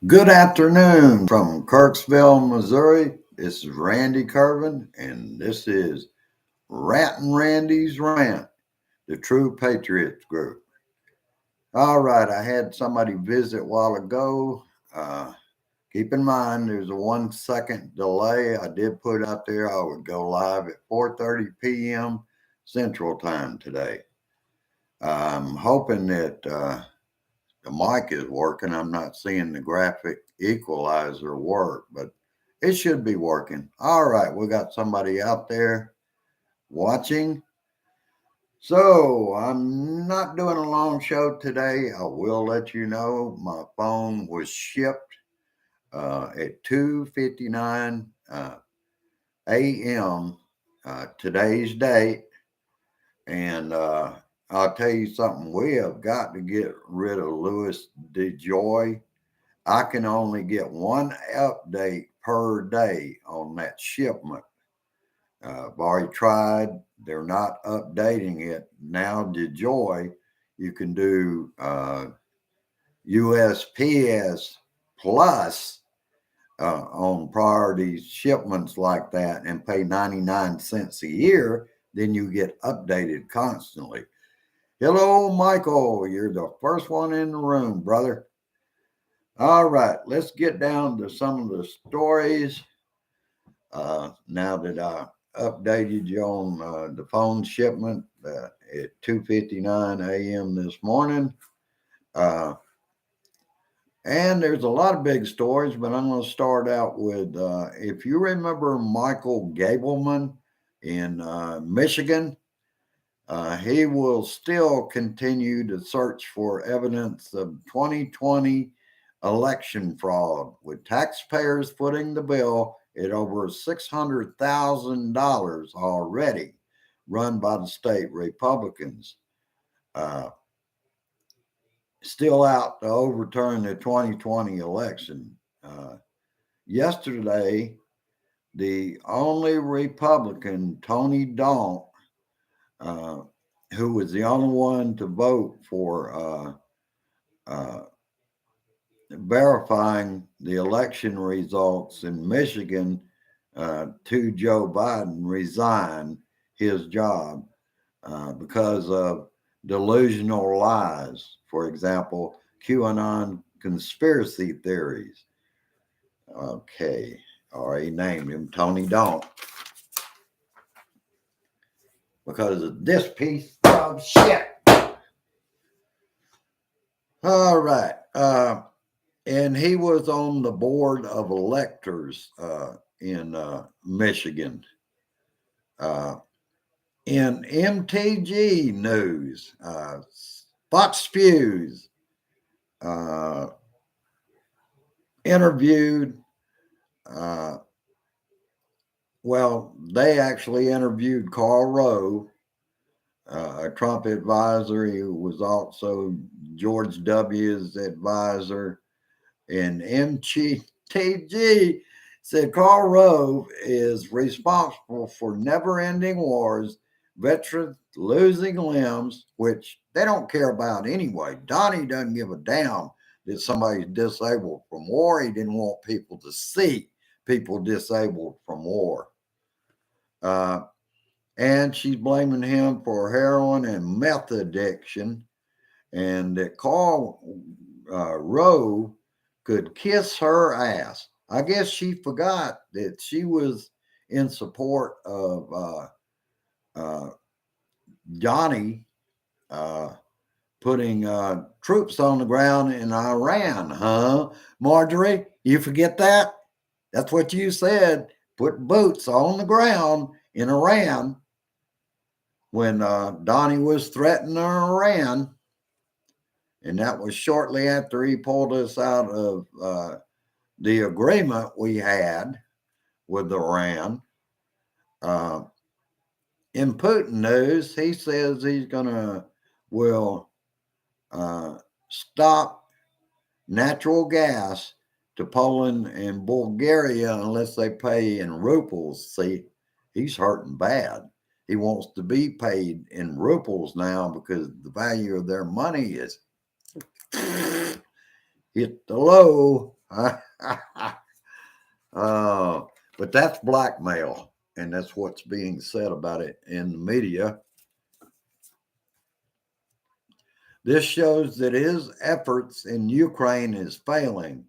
Good afternoon from Kirksville, Missouri. This is Randy Curvin, and this is Rantin' Randy's Rant, the True Patriots group. All right, I had somebody visit a while ago. Keep in mind, there's a 1 second delay. I did put out there I would go live at 4:30 p.m. Central Time today. I'm hoping that the mic is working. I'm not seeing the graphic equalizer work, but it should be working. All right, we got somebody out there watching. So I'm not doing a long show today. I will let you know my phone was shipped at 2:59 a.m. Today's date, and I'll tell you something. We have got to get rid of Louis DeJoy. I can only get one update per day on that shipment. I've already tried. They're not updating it. Now, DeJoy, you can do USPS Plus on priority shipments like that and pay 99 cents a year. Then you get updated constantly. Hello, Michael. You're the first one in the room, brother. All right, let's get down to some of the stories. Now that I updated you on the phone shipment at 2:59 a.m. this morning. And there's a lot of big stories, but I'm going to start out with, if you remember Michael Gableman in Michigan, he will still continue to search for evidence of 2020 election fraud, with taxpayers footing the bill at over $600,000 already, run by the state Republicans. Still out to overturn the 2020 election. Yesterday, the only Republican, Tony Daunt, who was the only one to vote for verifying the election results in Michigan to Joe Biden, resigned his job because of delusional lies. For example, QAnon conspiracy theories. Okay, already named him Tony Daunt because of this piece of shit. All right. And he was on the board of electors in Michigan. In MTG News, Fox News interviewed, they actually interviewed Karl Rove, a Trump advisor. He was also George W.'s advisor. And MTG said Karl Rove is responsible for never-ending wars, veterans losing limbs, which they don't care about anyway. Donnie doesn't give a damn that somebody's disabled from war. He didn't want people to see people disabled from war. And she's blaming him for heroin and meth addiction, and that Karl Rove could kiss her ass. I guess she forgot that she was in support of Johnny putting troops on the ground in Iran, huh? Marjorie, you forget that? That's what you said. Put boots on the ground in Iran when Donnie was threatening Iran. And that was shortly after he pulled us out of the agreement we had with Iran. In Putin news, he says he's will stop natural gas to Poland and Bulgaria unless they pay in rubles. See, he's hurting bad. He wants to be paid in rubles now because the value of their money is hit the low. But that's blackmail, and that's what's being said about it in the media. This shows that his efforts in Ukraine is failing.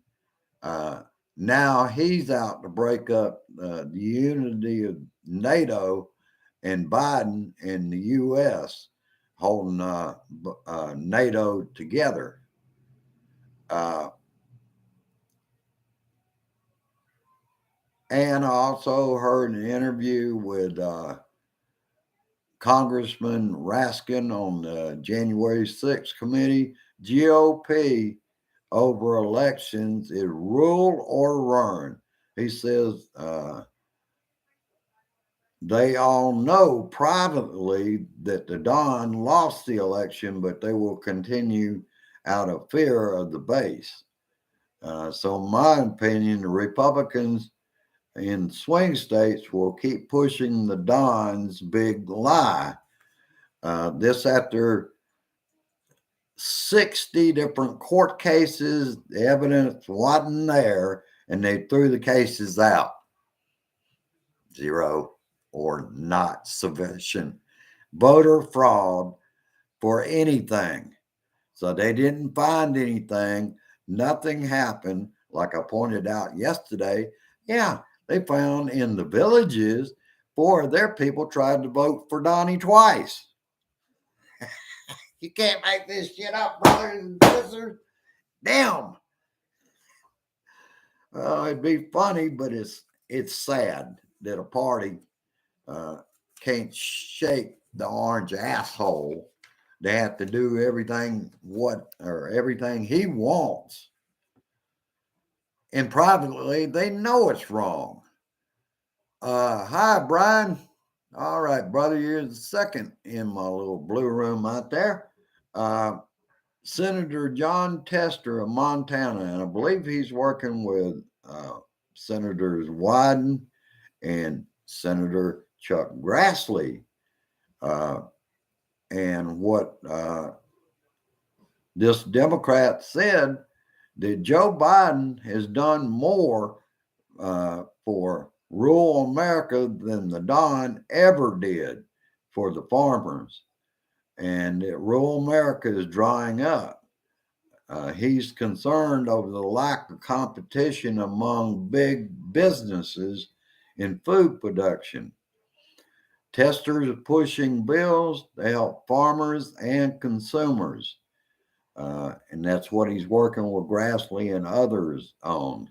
Now he's out to break up the unity of NATO and Biden and the U.S. holding NATO together. And I also heard an interview with Congressman Raskin on the January 6th committee. GOP over elections is rule or run. He says they all know privately that the Don lost the election, but they will continue out of fear of the base. So, in my opinion, the Republicans in swing states will keep pushing the Don's big lie. This after 60 different court cases, the evidence wasn't there, and they threw the cases out. Zero or not sufficient voter fraud for anything. So they didn't find anything. Nothing happened. Like I pointed out yesterday, yeah, they found in the villages 4 of their people tried to vote for Donnie twice. You can't make this shit up, brothers and sisters. Damn. It'd be funny, but it's sad that a party can't shake the orange asshole. They have to do everything everything he wants. And privately, they know it's wrong. Hi, Brian. All right, brother, you're the second in my little blue room out there. Senator John Tester of Montana, and I believe he's working with Senators Wyden and Senator Chuck Grassley. And what this Democrat said that Joe Biden has done more for rural America than the Don ever did for the farmers, and that rural America is drying up. He's concerned over the lack of competition among big businesses in food production. Testers are pushing bills to help farmers and consumers. And that's what he's working with Grassley and others on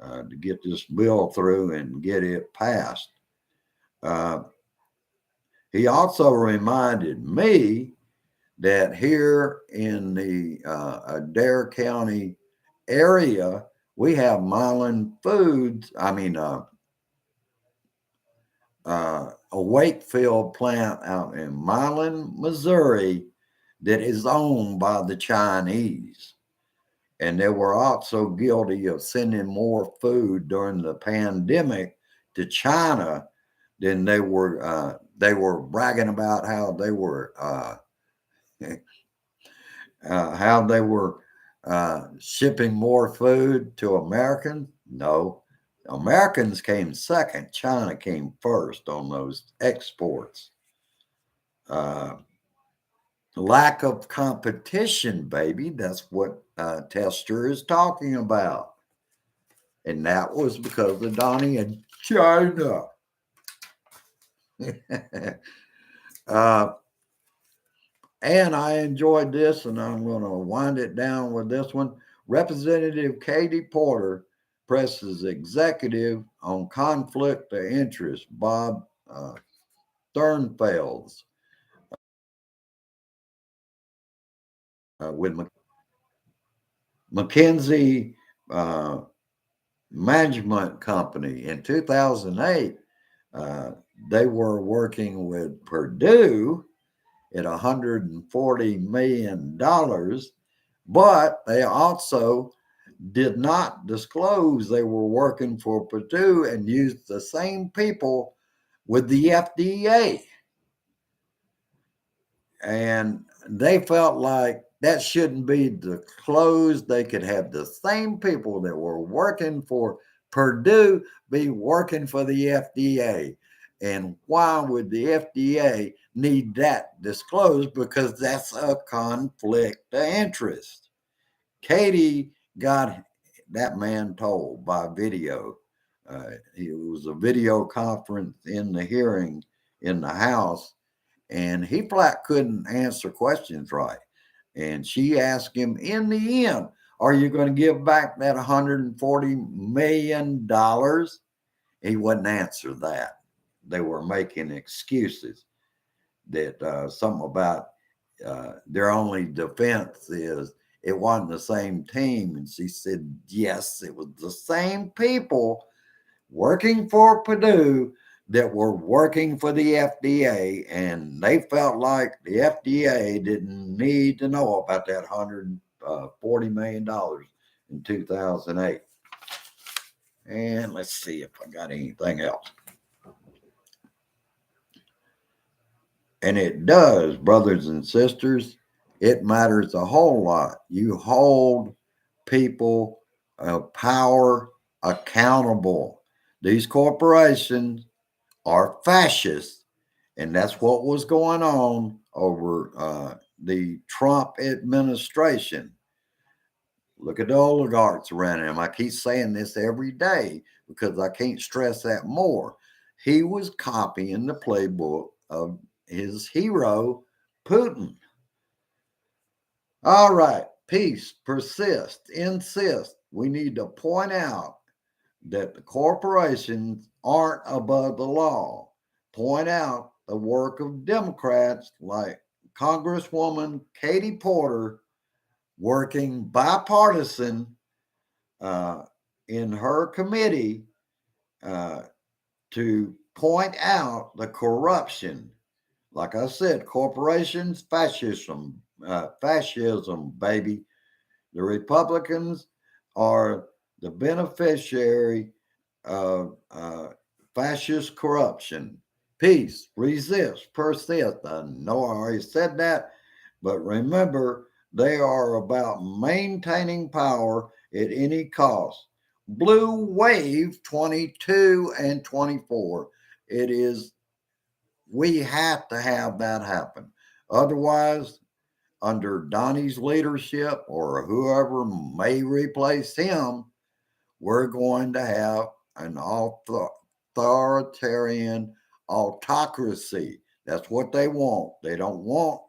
to get this bill through and get it passed. He also reminded me that here in the Adair County area, we have Milan Foods, a Wakefield plant out in Milan, Missouri, that is owned by the Chinese. And they were also guilty of sending more food during the pandemic to China than they were bragging about how they were shipping more food to Americans. No, Americans came second. China came first on those exports. Lack of competition, baby. That's what Tester is talking about. And that was because of Donnie and China. And I enjoyed this, and I'm going to wind it down with this one. Representative Katie Porter presses executive on conflict of interest. Bob Sternfelds with McKinsey Management Company in 2008. They were working with Purdue at $140 million, but they also did not disclose they were working for Purdue and used the same people with the FDA. And they felt like that shouldn't be disclosed. They could have the same people that were working for Purdue be working for the FDA. And why would the FDA need that disclosed? Because that's a conflict of interest. Katie got that man told by video. It was a video conference in the hearing in the House, and he flat couldn't answer questions right. And she asked him in the end, are you going to give back that $140 million? He wouldn't answer that. They were making excuses that something about their only defense is it wasn't the same team. And she said, yes, it was the same people working for Purdue that were working for the FDA, and they felt like the FDA didn't need to know about that $140 million in 2008. And let's see if I got anything else. And it does, brothers and sisters. It matters a whole lot. You hold people of power accountable. These corporations are fascists, and that's what was going on over the Trump administration. Look at the oligarchs around him. I keep saying this every day because I can't stress that more. He was copying the playbook of his hero, Putin. All right, peace, persist, insist. We need to point out that the corporations aren't above the law. Point out the work of Democrats like Congresswoman Katie Porter working bipartisan in her committee to point out the corruption. Like I said, corporations, fascism, baby. The Republicans are the beneficiary of fascist corruption. Peace, resist, persist. I know I already said that, but remember, they are about maintaining power at any cost. Blue Wave 22 and 24. It is, we have to have that happen. Otherwise, under Donnie's leadership or whoever may replace him, we're going to have an authoritarian autocracy. That's what they want. They don't want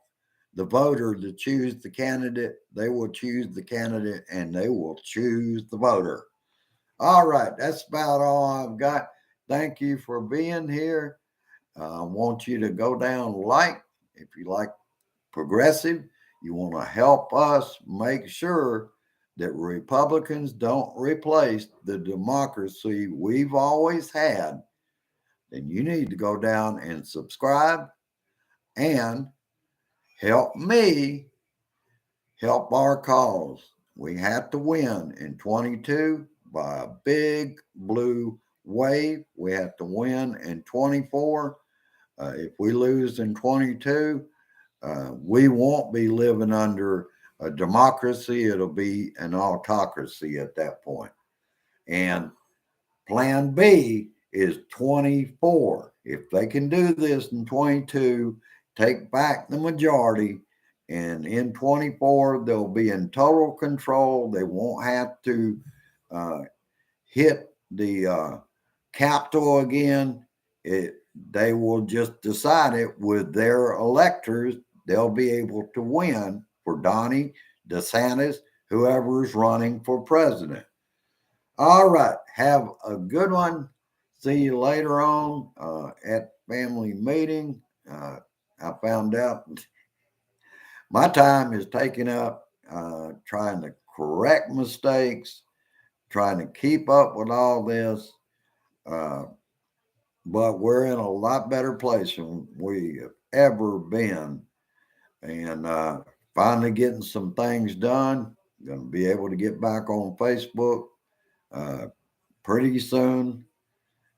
the voter to choose the candidate. They will choose the candidate and they will choose the voter. All right, that's about all I've got. Thank you for being here. I want you to go down like, if you like progressive, you want to help us make sure that Republicans don't replace the democracy we've always had, then you need to go down and subscribe and help me help our cause. We have to win in 22 by a big blue wave. We have to win in 24. If we lose in 22, we won't be living under a democracy. It'll be an autocracy at that point. And plan B is 24. If they can do this in 22, take back the majority, and in 24, they'll be in total control. They won't have to hit the Capitol again. They will just decide it with their electors. They'll be able to win for Donnie, DeSantis, whoever's running for president. All right. Have a good one. See you later on at family meeting. I found out my time is taken up trying to correct mistakes, trying to keep up with all this. But we're in a lot better place than we have ever been. And finally getting some things done. Going to be able to get back on Facebook pretty soon.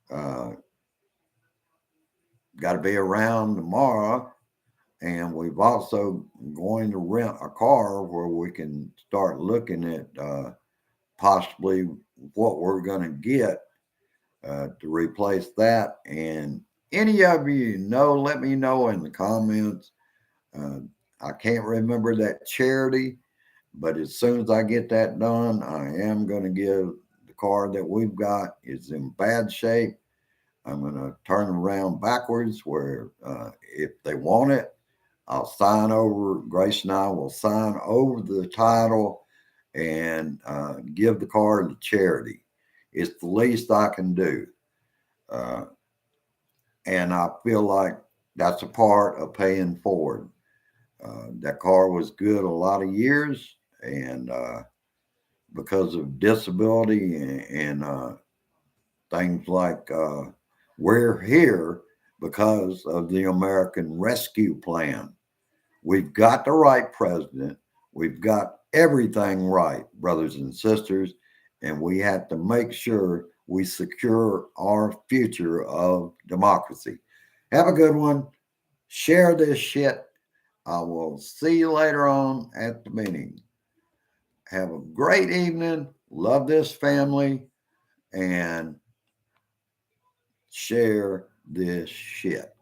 Got to be around tomorrow. And we've also going to rent a car where we can start looking at possibly what we're going to get to replace that. And any of you know, let me know in the comments. Uh, I can't remember that charity, but as soon as I get that done, I am going to give the car that we've got. It's in bad shape. I'm going to turn around backwards where if they want it, I'll sign over. Grace and I will sign over the title and give the car to charity. It's the least I can do. Uh, and I feel like that's a part of paying forward. That car was good a lot of years, and because of disability and things like we're here because of the American Rescue Plan. We've got the right president. We've got everything right, brothers and sisters, and we have to make sure we secure our future of democracy. Have a good one. Share this shit. I will see you later on at the meeting. Have a great evening. Love this family and share this shit.